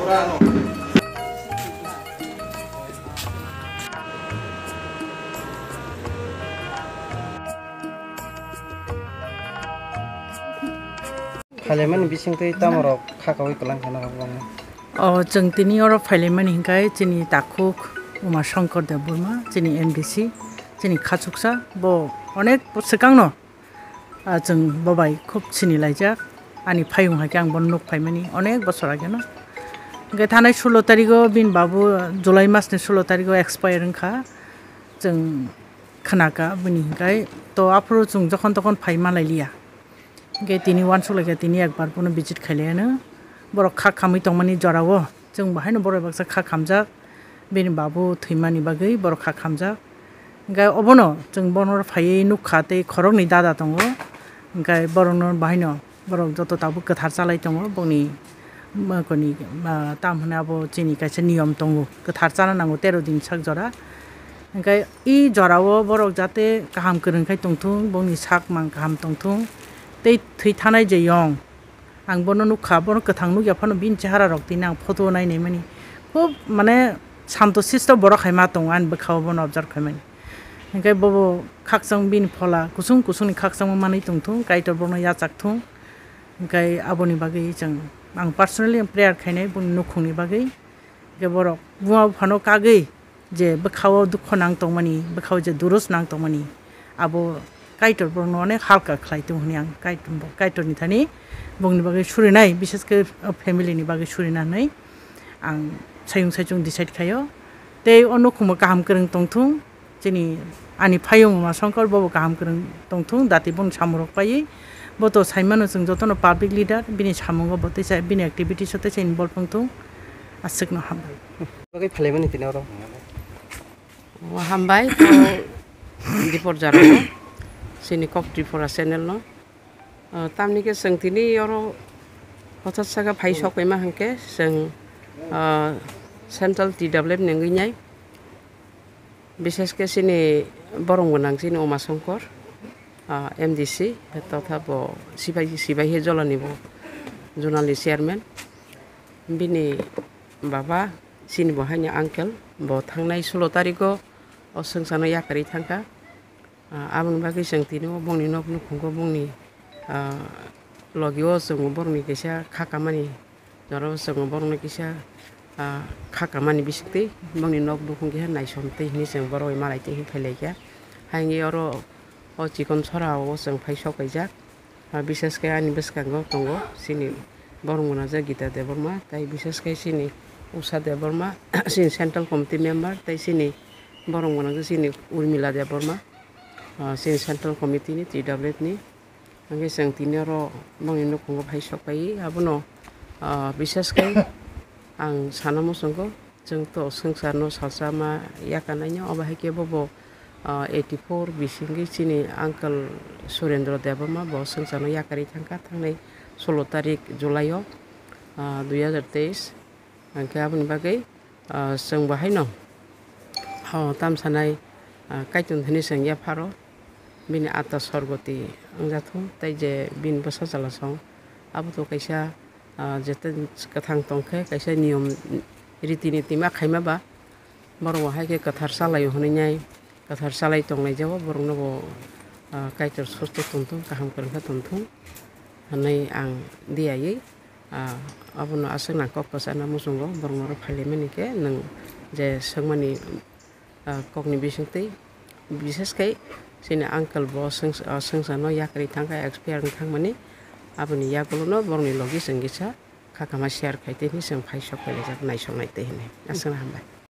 Parliament bising tu tamorok khakawai kelang kana rabang. Jeng tini orang Parliament hinggai cini takuk Uma Shankar Deburma cini MDC cini khachuksa bo onek sekang no jeng babai khub cini laijak ani phayung ha kyang bon nok phaimani onek bosor age no ge thanai 16 tarigo bin babu July mas ni 16 tarigo expire kha jeng khanaka bini hinggai to apro jung jokhon tokhon phaima lailia ge tini wansu lage tini ekbar puno visit khailena borok kha khamui tongmani jorawo jeng bahaino borok baksa kha khamjak bini babu thimani bagai borok kha khamjak gai obono jeng bonor phai nukha tei khorok ni dada tongo gai borokno bahaino borok joto tabu kathar chalai tongo boni koni tam hna abo chini kaisa niyom tongo kathar chana nango 13 din sak jora gai I jorawo borok jate kaham kwrung khai tongthung boni sak mang kaham tongthung tei thui thanai je yong ang bono nukha bono kathang nukya phano bin chehara rok tin ang photo nai nei mani khub mane santo sisto borok khaima tong an bkhaw bono observe khaimani enkai bobo khaksang bin phola kusung kusung ni khaksang manai tongthung kaitor bono ya chakthung enkai aboni bagai jang ang personally prayer khainai bun nukhungni bagai ge borok buwa phano kagai je bkhaw dukho nang tongmani bkhaw je durus nang tongmani abo kaitor bono ne halka khlaitung hni ang kaitor ni thani bongni bagai surinai bises ke family ni bagai surina nai ang sayung sayung decide khayo tei onukhum kaham krung tongthung chini ani phayung ma Shankar bobo kaham krung tongthung dati bon samurok pai boto saimano jeng jotono public leader bini samungo bote sai bini activity sote sai involve tongthung asukno hambai bagai Parliament ni tinaro hambai dipor jaro sini kok tripura channel no tamni ke sengtini oro hotat saga phai sok pema hangke seng central TW nengi nyai bises ke sini borong gonang sini Uma Shankar MDC totha bo sibai he jolani bo journalist chairman bini baba sini bo hanya uncle bo thangnai 16 tariko osungsano yakari thangka abang bagi sengtini bongni nok nukhungko bongni logio sung borni kisa khakamani jaro sung borni kisa khakamani bisikte bongni nok dukhung ge nai somte ni sung boroi malai te pheleja hangi oro o chikon chora o sung phaisok kaijak bises ke ani beskango tongo sini borongona ja Gita Deborma tai bises ke sini Usha Deborma sini central committee member tai sini borongona ja sini Urmila Deborma sini central committee ni TW ni angge sang tinero bongni nukhungo phaisok pai abono bises ke ang sanamo songko jeng to sengsarno salsama yakananya obahike bobo 84 bisingi sini uncle Surendra Deborma bo sengsarno yakari thangka thangnai 16 tarik Julai 2023 angke aboni bagai seng bahaino tamsanai kaitun thani seng ya pharo bini ata sorgoti angjathung tai je bin basa jalasong abo to kaisa jete kathang tongkhe kaisa niyom riti niti ma khaima ba borong haike kathar salai honai kathar salai tongnai jabo borong no kaitor susto tongtung kaham krangkha tongtung hanai ang diai abono asana kok pasana musungo borong ro Parliament ke nang je sangmani kokni bisingtei bises kai sini uncle bo sengsano yakari thangka expert thangmani aboni yakulono borni logi sengisa khakama share khaite ni seng phaisok pelejak naisong naite hine asana hambai